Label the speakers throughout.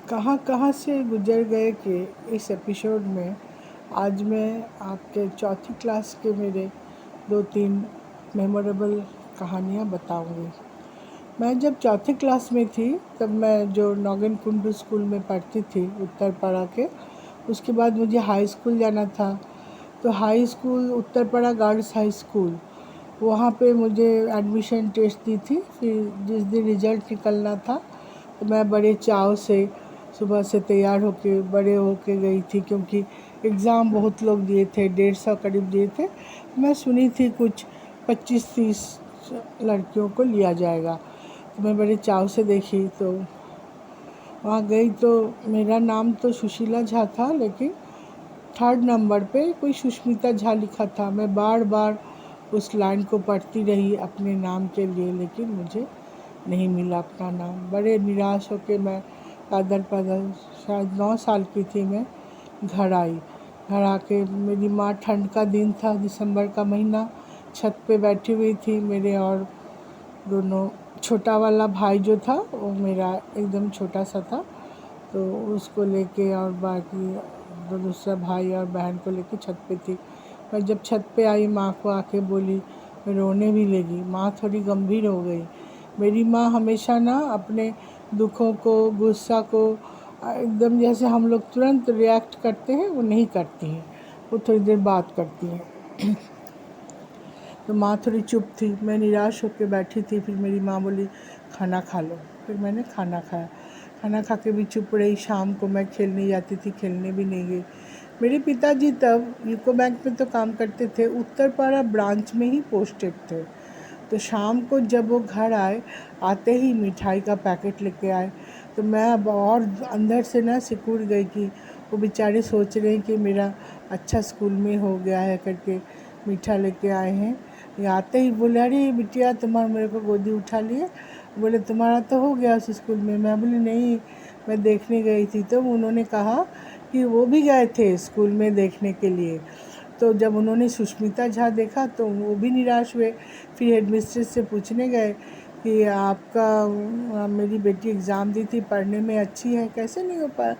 Speaker 1: कहाँ कहाँ से गुजर गए कि इस एपिसोड में आज मैं आपके चौथी क्लास के मेरे 2-3 मेमोरेबल कहानियाँ बताऊँगी। मैं जब चौथी क्लास में थी तब मैं जो नौगन कुंडू स्कूल में पढ़ती थी उत्तरपाड़ा के, उसके बाद मुझे हाई स्कूल जाना था। तो high school Uttarpara girls high school, वहाँ पे मुझे एडमिशन टेस्ट दी थी। फिर जिस दिन रिज़ल्ट निकलना था तो मैं बड़े चाव से सुबह से तैयार होके बड़े होके गई थी, क्योंकि एग्ज़ाम बहुत लोग दिए थे, 150 करीब दिए थे। मैं सुनी थी कुछ 25-30 लड़कियों को लिया जाएगा, तो मैं बड़े चाव से देखी। तो वहाँ गई तो मेरा नाम तो सुशीला झा था, लेकिन 3rd नंबर पे कोई सुष्मिता झा लिखा था। मैं बार बार उस लाइन को पढ़ती रही अपने नाम के लिए, लेकिन मुझे नहीं मिला अपना नाम। बड़े निराश होकर मैं पैदल पैदल, शायद 9 साल की थी मैं, घर आई। घर आके मेरी माँ, ठंड का दिन था, दिसंबर का महीना, छत पे बैठी हुई थी। मेरे और दोनों, छोटा वाला भाई जो था वो मेरा एकदम छोटा सा था, तो उसको लेके और बाकी दूसरा भाई और बहन को लेके छत पे थी। मैं जब छत पे आई, माँ को आके बोली, मैं रोने भी लगी। माँ थोड़ी गंभीर हो गई। मेरी माँ हमेशा ना अपने दुखों को, गुस्सा को एकदम जैसे हम लोग तुरंत रिएक्ट करते हैं वो नहीं करती हैं, वो थोड़ी देर बात करती हैं। तो माँ थोड़ी चुप थी, मैं निराश होकर बैठी थी। फिर मेरी माँ बोली, खाना खा लो। फिर मैंने खाना खाया। खाना खा के भी चुप रही। शाम को मैं खेलने जाती थी, खेलने भी नहीं गई। मेरे पिताजी तब यूको बैंक में तो काम करते थे, उत्तरपाड़ा ब्रांच में ही पोस्टेड थे। तो शाम को जब वो घर आए, आते ही मिठाई का पैकेट लेके आए। तो मैं अब और अंदर से ना सिकुड़ गई कि वो बेचारे सोच रहे हैं कि मेरा अच्छा स्कूल में हो गया है करके मीठा लेके आए हैं। ये आते ही बोले, अरे बिटिया तुम्हारा, मेरे को गोदी उठा लिए। बोले तुम्हारा तो हो गया उस स्कूल में। मैं बोली नहीं, मैं देखने गई थी। तो उन्होंने कहा कि वो भी गए थे स्कूल में देखने के लिए। तो जब उन्होंने सुष्मिता झा देखा तो वो भी निराश हुए। फिर हेडमिस्ट्रेस से पूछने गए कि आपका, मेरी बेटी एग्ज़ाम दी थी, पढ़ने में अच्छी है, कैसे नहीं हो पाया।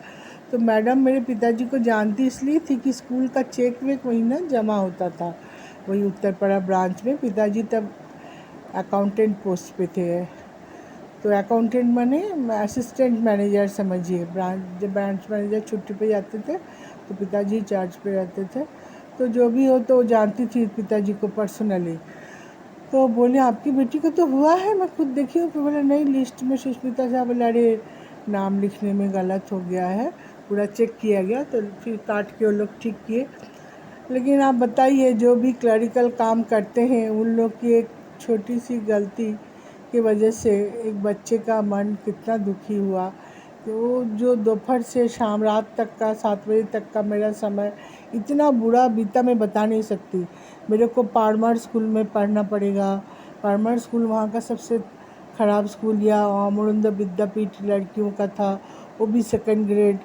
Speaker 1: तो मैडम मेरे पिताजी को जानती इसलिए थी कि स्कूल का चेक वेक वहीं ना जमा होता था, वही उत्तरपाड़ा ब्रांच में। पिताजी तब अकाउंटेंट पोस्ट पे थे। तो अकाउंटेंट माने असिस्टेंट मैनेजर समझिए। जब ब्रांच मैनेजर छुट्टी पे जाते थे तो पिताजी चार्ज पे रहते थे। तो जो भी हो, तो जानती थी पिताजी को पर्सनली। तो बोले, आपकी बेटी को तो हुआ है, मैं खुद देखी हूँ। फिर बोले नहीं, लिस्ट में सुष्मिता झा। बोले अरे नाम लिखने में गलत हो गया है, पूरा चेक किया गया। तो फिर काट के वो लोग ठीक किए। लेकिन आप बताइए, जो भी क्लरिकल काम करते हैं उन लोग की एक छोटी सी गलती की वजह से एक बच्चे का मन कितना दुखी हुआ। तो जो दोपहर से शाम रात तक का 7 बजे तक का मेरा समय इतना बुरा बीता, मैं बता नहीं सकती। मेरे को पारमर स्कूल में पढ़ना पड़ेगा। पारमर स्कूल वहाँ का सबसे ख़राब स्कूल, या अमरुंद विद्यापीठ लड़कियों का था, वो भी 2nd ग्रेड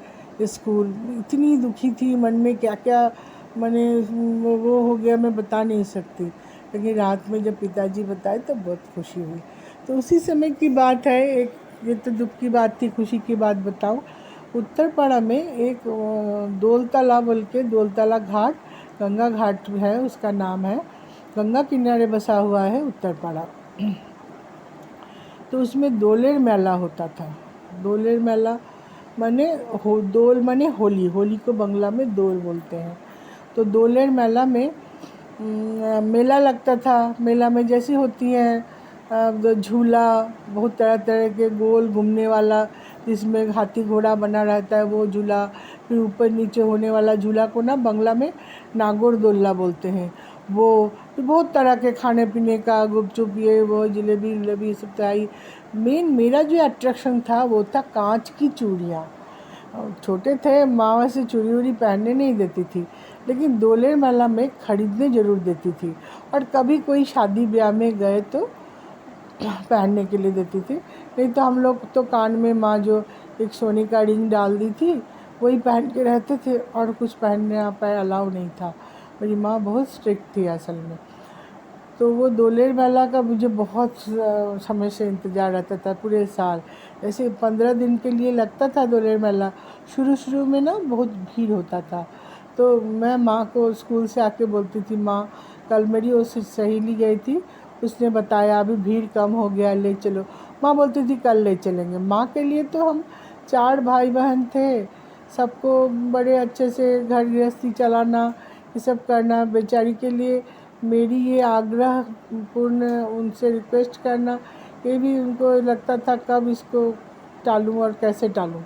Speaker 1: स्कूल। इतनी दुखी थी मन में, क्या क्या मैंने वो हो गया, मैं बता नहीं सकती। लेकिन रात में जब पिताजी बताए तो बहुत खुशी हुई। तो उसी समय की बात है। एक, ये तो दुख की बात थी, खुशी की बात बताऊं। उत्तरपाड़ा में एक दोलतला बोल के, दोलतला घाट, गंगा घाट है उसका नाम है, गंगा किनारे बसा हुआ है उत्तरपाड़ा। तो उसमें दोलेर मेला होता था। दोलेर मेला माने दोल माने होली, होली को बंगला में दोल बोलते हैं। तो दोलेर मेला में मेला लगता था। मेला में जैसी होती हैं झूला, बहुत तरह तरह के गोल घूमने वाला, जिसमें हाथी घोड़ा बना रहता है, वो झूला। फिर ऊपर नीचे होने वाला झूला को ना बंगला में नागोर दोल्ला बोलते हैं। वो फिर बहुत तरह के खाने पीने का, गुपचुप, ये वो, जलेबी वलेबी सब था। मेन मेरा जो अट्रैक्शन था वो था कांच की चूड़ियाँ। छोटे थे, माँ वैसे चूड़ी वूड़ी पहनने नहीं देती थी, लेकिन दोलेर मेला में ख़रीदने ज़रूर देती थी। और कभी कोई शादी ब्याह में गए तो पहनने के लिए देती थी। नहीं तो हम लोग तो कान में माँ जो एक सोने का रिंग डाल दी थी वही पहन के रहते थे, और कुछ पहनने यहाँ पर अलाउ नहीं था। मेरी माँ बहुत स्ट्रिक्ट थी असल में। तो वो दोलेर मेला का मुझे बहुत समय से इंतज़ार रहता था, पूरे साल। ऐसे 15 दिन के लिए लगता था दोलेर मेला। शुरू शुरू में ना बहुत भीड़ होता था, तो मैं माँ को स्कूल से आके बोलती थी, माँ कल मेरी उस सहेली गई थी, उसने बताया अभी भीड़ कम हो गया, ले चलो। माँ बोलती थी कल ले चलेंगे। माँ के लिए तो हम 4 भाई बहन थे, सबको बड़े अच्छे से घर गृहस्थी चलाना, ये सब करना। बेचारी के लिए मेरी ये आग्रह पूर्ण उनसे रिक्वेस्ट करना, ये भी उनको लगता था कब इसको टालूँ और कैसे टालूँ।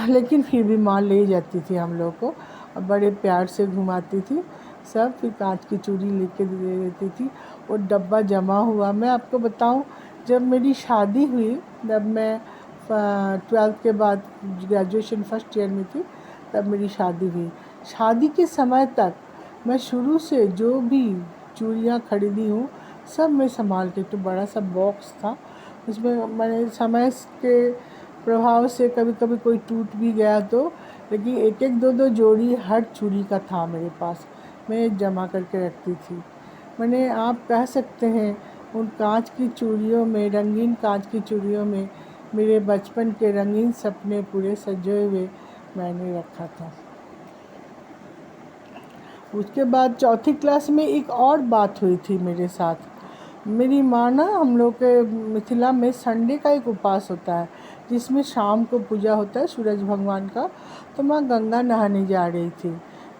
Speaker 1: लेकिन फिर भी माँ ले जाती थी हम लोग को और बड़े प्यार से घुमाती थी सब। फिर कांच की चूड़ी लेके दे देती थी। वो डब्बा जमा हुआ, मैं आपको बताऊं, जब मेरी शादी हुई, जब मैं 12th के बाद ग्रेजुएशन फर्स्ट ईयर में थी, तब मेरी शादी हुई। शादी के समय तक मैं शुरू से जो भी चूड़ियाँ खरीदी हूँ सब मैं संभाल के, तो बड़ा सा बॉक्स था उसमें। मैंने समय के प्रभाव से कभी कभी कोई टूट भी गया तो, लेकिन एक एक दो दो जोड़ी हर चूड़ी का था मेरे पास, मैं जमा करके रखती थी। मैंने, आप कह सकते हैं, उन कांच की चूड़ियों में, रंगीन कांच की चूड़ियों में मेरे बचपन के रंगीन सपने पूरे सजे हुए मैंने रखा था। उसके बाद चौथी क्लास में एक और बात हुई थी मेरे साथ। मेरी माँ ना, हम लोग के मिथिला में संडे का एक उपवास होता है जिसमें शाम को पूजा होता है सूरज भगवान का। तो माँ गंगा नहाने जा रही थी,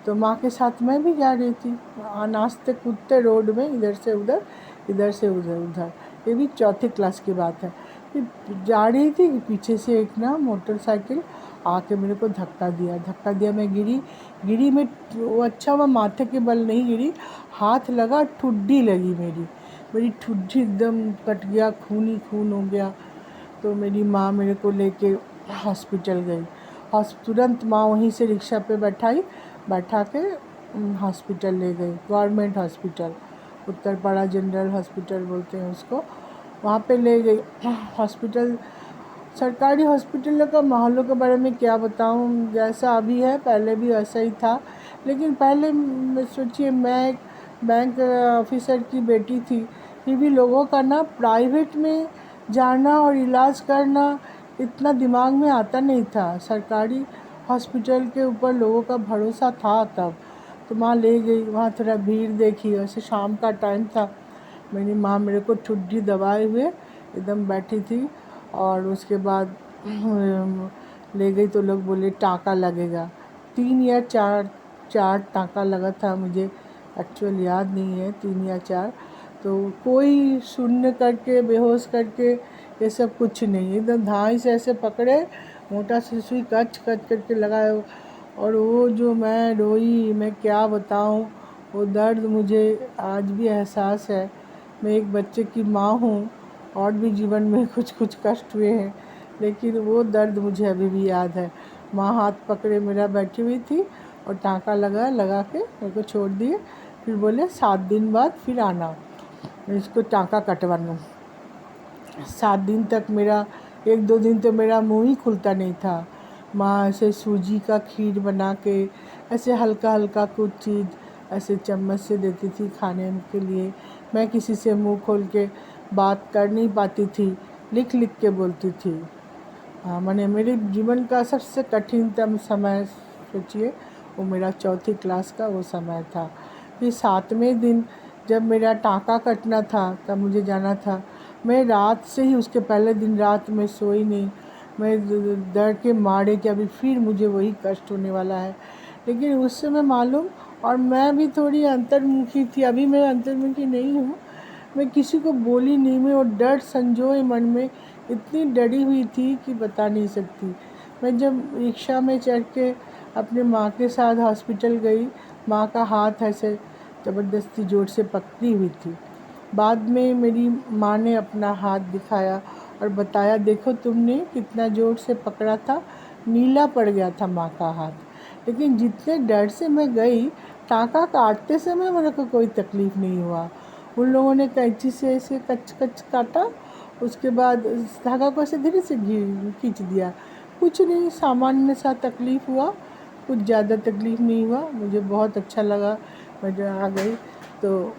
Speaker 1: तो माँ के साथ मैं भी जा रही थी, नाचते कूदते रोड में, इधर से उधर, इधर से उधर उधर। ये भी चौथी क्लास की बात है। फिर जा रही थी, पीछे से एक ना मोटरसाइकिल आके मेरे को धक्का दिया। मैं गिरी मैं, वो अच्छा हुआ माथे के बल नहीं गिरी, हाथ लगा, ठुड्डी लगी मेरी ठुड्डी एकदम कट गया, खून ही खून हो गया। तो मेरी माँ मेरे को लेके हॉस्पिटल गई। तुरंत माँ वहीं से रिक्शा पे बैठा के हॉस्पिटल ले गई, government hospital, Uttarpara general hospital बोलते हैं उसको, वहाँ पे ले गई। हॉस्पिटल, सरकारी हॉस्पिटलों का माहौलों के बारे में क्या बताऊँ, जैसा अभी है पहले भी वैसा ही था। लेकिन पहले सोचिए, मैं एक बैंक ऑफिसर की बेटी थी, फिर भी लोगों का ना प्राइवेट में जाना और इलाज करना इतना दिमाग में आता नहीं था। सरकारी हॉस्पिटल के ऊपर लोगों का भरोसा था तब। तो माँ ले गई, वहाँ थोड़ा भीड़ देखी, वैसे शाम का टाइम था। मेरी माँ मेरे को ठुड्डी दबाए हुए एकदम बैठी थी, और उसके बाद ले गई तो लोग बोले टाँका लगेगा। 3 या 4 टाँका लगा था, मुझे एक्चुअल याद नहीं है, 3 या 4। तो कोई शून्य करके, बेहोश करके, ये सब कुछ नहीं, एकदम धाई से ऐसे पकड़े, मोटा सी सुई कच कच करके लगाए। और वो जो मैं रोई, मैं क्या बताऊँ, वो दर्द मुझे आज भी एहसास है। मैं एक बच्चे की माँ हूँ, और भी जीवन में कुछ कुछ कष्ट हुए हैं, लेकिन वो दर्द मुझे अभी भी याद है। माँ हाथ पकड़े मेरा बैठी हुई थी, और टाँका लगा के मेरे को छोड़ दिए। फिर बोले 7 दिन बाद फिर आना, इसको टाँका कटवाना। 7 दिन तक मेरा, 1-2 दिन तो मेरा मुँह ही खुलता नहीं था। माँ ऐसे सूजी का खीर बना के, ऐसे हल्का हल्का कुछ चीज़ ऐसे चम्मच से देती थी खाने के लिए। मैं किसी से मुँह खोल के बात कर नहीं पाती थी, लिख लिख के बोलती थी। मैंने, मेरे जीवन का सबसे कठिनतम समय सोचिए, वो मेरा चौथी क्लास का वो समय था। फिर 7वें दिन जब मेरा टाँका कटना था, तब मुझे जाना था। मैं रात से ही, उसके पहले दिन रात में सोई नहीं, मैं डर के मारे कि अभी फिर मुझे वही कष्ट होने वाला है। लेकिन उस समय मालूम, और मैं भी थोड़ी अंतर्मुखी थी, अभी मैं अंतर्मुखी नहीं हूँ, मैं किसी को बोली नहीं, मैं वो डर संजोए मन में इतनी डरी हुई थी कि बता नहीं सकती। मैं जब रिक्शा में चढ़ के अपने माँ के साथ हॉस्पिटल गई, माँ का हाथ ऐसे ज़बरदस्ती जोर से पकड़ी हुई थी। बाद में मेरी माँ ने अपना हाथ दिखाया और बताया, देखो तुमने कितना ज़ोर से पकड़ा था, नीला पड़ गया था माँ का हाथ। लेकिन जितने डर से मैं गई, टाँका काटते समय मेरे को कोई तकलीफ़ नहीं हुआ। उन लोगों ने कैंची से ऐसे कच कच काटा, उसके बाद धागा को ऐसे धीरे से खींच दिया, कुछ नहीं, सामान्य सा तकलीफ़ हुआ, कुछ ज़्यादा तकलीफ़ नहीं हुआ। मुझे बहुत अच्छा लगा, मैं आ गई। तो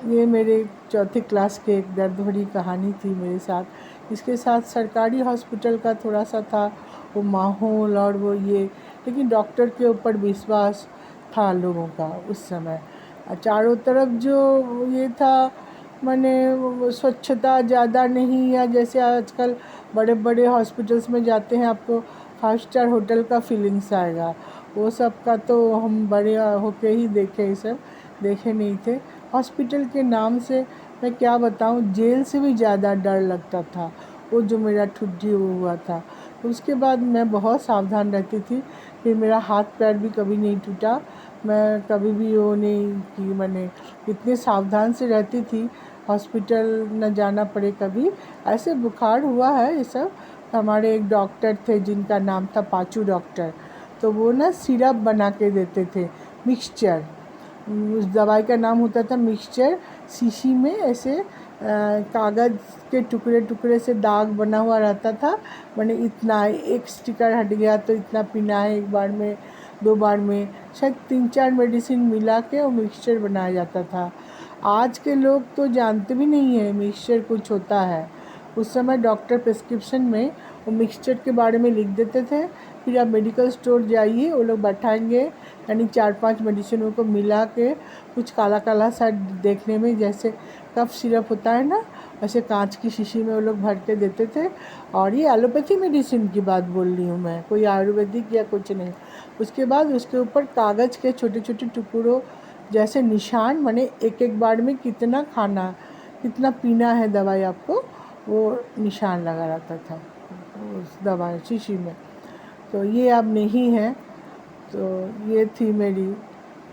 Speaker 1: ये मेरे चौथी क्लास के एक दर्द भरी कहानी थी मेरे साथ, इसके साथ सरकारी हॉस्पिटल का थोड़ा सा था वो माहौल और वो ये, लेकिन डॉक्टर के ऊपर विश्वास था लोगों का उस समय। चारों तरफ जो ये था माने वो स्वच्छता ज़्यादा नहीं, या जैसे आजकल बड़े बड़े हॉस्पिटल्स में जाते हैं आपको 5 स्टार होटल का फीलिंग्स आएगा, वो सब का तो हम बड़े होके ही देखे, ये सब देखे नहीं थे। हॉस्पिटल के नाम से मैं क्या बताऊं, जेल से भी ज़्यादा डर लगता था वो जो मेरा ठुड्डी हुआ था। तो उसके बाद मैं बहुत सावधान रहती थी, फिर मेरा हाथ पैर भी कभी नहीं टूटा, मैं कभी भी वो नहीं कि मैंने इतने सावधान से रहती थी, हॉस्पिटल न जाना पड़े कभी। ऐसे बुखार हुआ है ये सब। हमारे एक डॉक्टर थे जिनका नाम था पाचू डॉक्टर, तो वो ना सिरप बना के देते थे, मिक्सचर, उस दवाई का नाम होता था मिक्सचर। शीशी में ऐसे कागज़ के टुकड़े टुकड़े से दाग बना हुआ रहता था, मैंने इतना एक स्टिकर हट गया तो इतना पीना है, एक बार में 2 बार में, शायद 3-4 मेडिसिन मिला के वो मिक्सचर बनाया जाता था। आज के लोग तो जानते भी नहीं है मिक्सचर कुछ होता है। उस समय डॉक्टर प्रिस्क्रिप्शन में वो मिक्सचर के बारे में लिख देते थे, फिर आप मेडिकल स्टोर जाइए, वो लोग बैठाएंगे, यानी 4-5 मेडिसिनों को मिला के कुछ काला काला सा देखने में जैसे कफ सिरप होता है ना, वैसे कांच की शीशी में वो लोग भर के देते थे। और ये एलोपैथी मेडिसिन की बात बोल रही हूँ मैं, कोई आयुर्वेदिक या कुछ नहीं। उसके बाद उसके ऊपर कागज़ के छोटे छोटे टुकड़ों जैसे निशान, माने एक एक बार में कितना खाना, कितना पीना है दवाई आपको, वो निशान लगा रहता था उस दवाई शीशी में। तो ये अब नहीं है। तो ये थी मेरी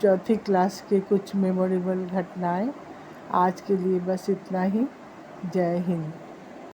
Speaker 1: चौथी क्लास के कुछ मेमोरेबल घटनाएं। आज के लिए बस इतना ही। जय हिंद।